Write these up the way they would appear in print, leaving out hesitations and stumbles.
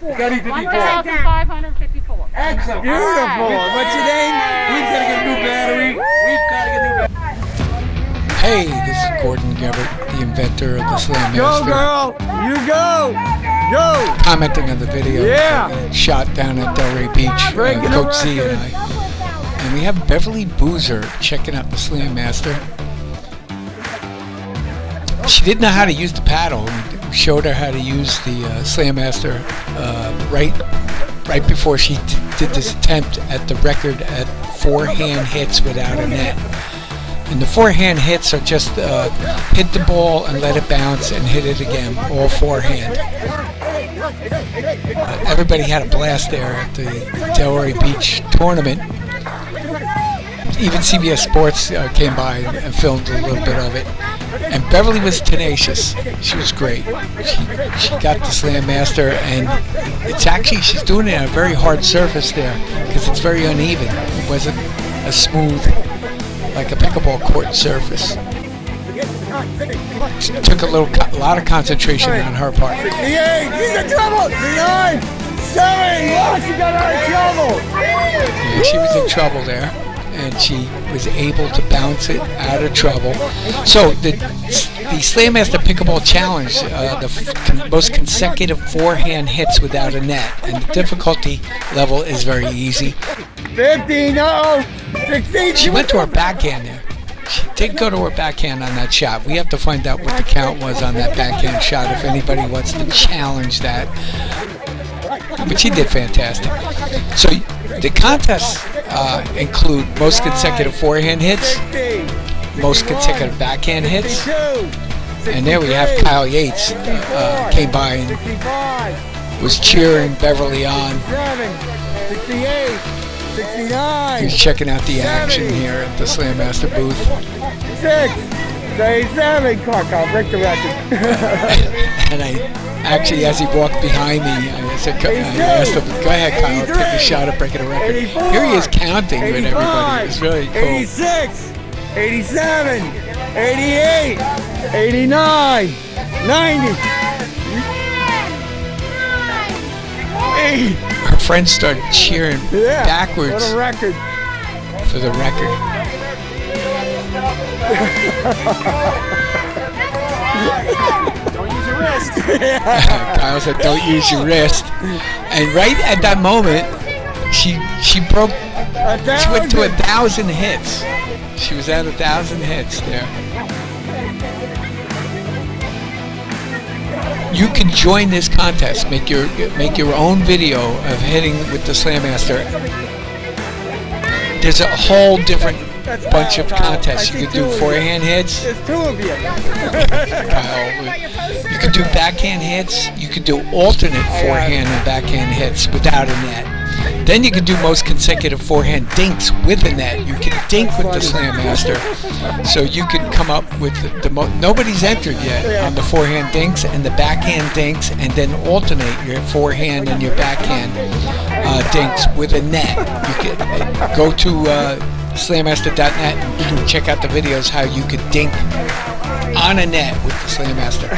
1,554. Excellent. Beautiful. What's your name? We've got to get a new battery. We've got to get a new battery. Hey, this is Gordon Gebert, the inventor of the Slam Go, Master. girl. You go. Go. Commenting on the video that we shot down at Delray Beach, Breaking Coach the Z and record. I. And we have Beverly Boozer checking out the Slam Master. She didn't know how to use the paddle. We showed her how to use the Slam Master right before she did this attempt at the record at forehand hits without a net. And the forehand hits are just hit the ball and let it bounce and hit it again, all forehand. Everybody had a blast there at the Delray Beach tournament. Even CBS Sports came by and filmed a little bit of it. And Beverly was tenacious. She was great. She got the Slam Master, and it's actually, she's doing it on a very hard surface there because it's very uneven. It wasn't as smooth like a pickleball court surface. It took a lot of concentration on her part. 68. He's in trouble. 69. 7. Wow, she got out of trouble. Yeah, she was in trouble there, and she was able to bounce it out of trouble. So the Slam Master Pickleball Challenge, the most consecutive forehand hits without a net, and the difficulty level is very easy. 50. No. 16. She went to her backhand there. She did go to her backhand on that shot. We have to find out what the count was on that backhand shot if anybody wants to challenge that. But she did fantastic. So the contests include most consecutive forehand hits, most consecutive backhand hits, and there we have Kyle Yates came by and was cheering Beverly on. 68. 69. He's checking out the action here at the Slam Master booth. 6. 37. I'll break the record. And I actually, as he walked behind me, I asked him, "Go ahead, Kyle, take a shot at breaking a record." Here he is counting with everybody. It's really cool. 86. 87. 88. 89. 90. 8. Her friends started cheering backwards For the record. for the record. Don't use your wrist. Kyle said, "Don't use your wrist." And right at that moment, she broke. She went to 1,000 hits. She was at 1,000 hits there. You can join this contest. Make your own video of hitting with the Slam Master. There's a whole different bunch of contests. You could do forehand hits. There's 2 of you. Kyle, you could do backhand hits. You could do alternate forehand and backhand hits without a net. Then you could do most consecutive forehand dinks with a net. You can dink with the Slam Master. So you could come up with nobody's entered yet on the forehand dinks and the backhand dinks, and then alternate your forehand and your backhand dinks with a net. You could go to slammaster.net and check out the videos how you could dink on a net with the Slam Master.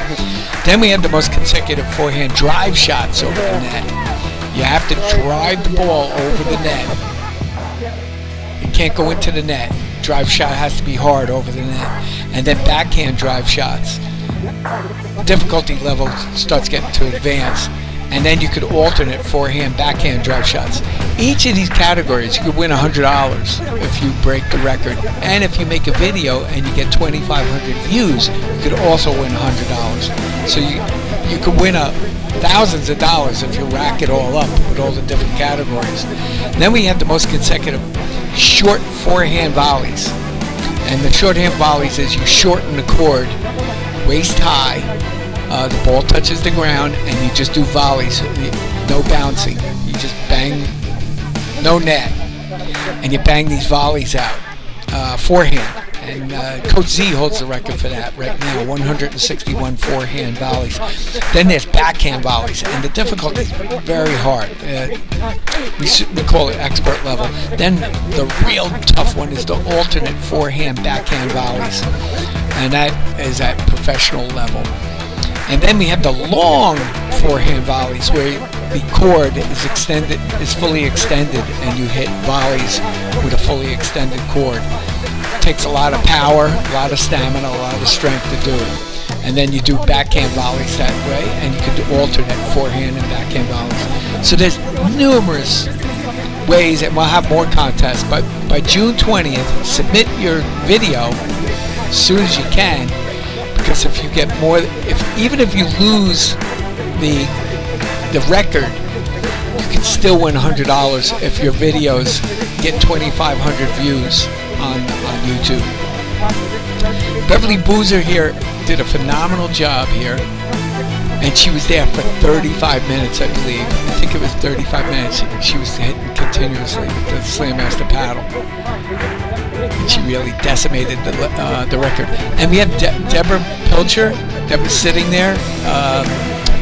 Then we have the most consecutive forehand drive shots over the net. You have to drive the ball over the net. You can't go into the net. Drive shot has to be hard over the net. And then backhand drive shots. Difficulty level starts getting to advanced. And then you could alternate forehand, backhand drive shots. Each of these categories, you could win $100 if you break the record. And if you make a video and you get 2,500 views, you could also win $100. So you could win thousands of dollars if you rack it all up with all the different categories. And then we have the most consecutive short forehand volleys. And the shorthand volleys is you shorten the cord waist high. The ball touches the ground and you just do volleys, no bouncing. You just bang, no net, and you bang these volleys out, forehand. And Coach Z holds the record for that right now, 161 forehand volleys. Then there's backhand volleys, and the difficulty is very hard. We call it expert level. Then the real tough one is the alternate forehand, backhand volleys, and that is at professional level. And then we have the long forehand volleys where the cord is extended, is fully extended, and you hit volleys with a fully extended cord. It takes a lot of power, a lot of stamina, a lot of strength to do it. And then you do backhand volleys that way, and you can do alternate forehand and backhand volleys. So there's numerous ways, and we'll have more contests, but by June 20th, submit your video as soon as you can, because if you get more, even if you lose the record, you can still win $100 if your videos get 2,500 views on YouTube. Beverly Boozer here did a phenomenal job here, and she was there for 35 minutes, I believe. I think it was 35 minutes. She was hitting continuously with the Slam Master paddle. And she really decimated the record. And we have Deborah Pilcher that was sitting there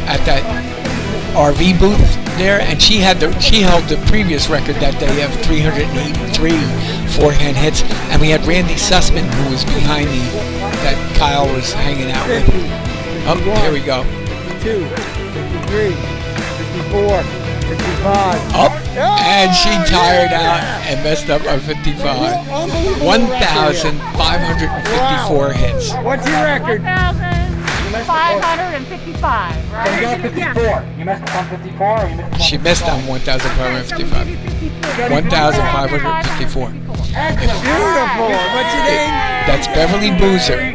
at that RV booth there, and she held the previous record that day of 383 forehand hits. And we had Randy Sussman, who was behind that Kyle was hanging out with. Oh, here we go. 52, 53, 54, 55. Oh, and she tired out and messed up on 55. 1,554 hits. What's your record? 1,555, right? You got 54. You messed up on 54 or you missed up on She missed on 1,555. 1,554. Beautiful. What's your name? That's Beverly Boozer.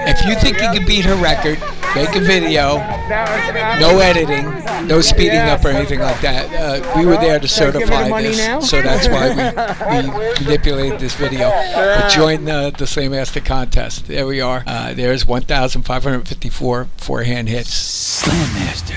If you think you can beat her record, make a video. No editing, no speeding up or anything like that. We were there to certify this, so that's why we manipulated this video. But join the Slam Master contest. There we are. There's 1,554 forehand hits. Slam Master.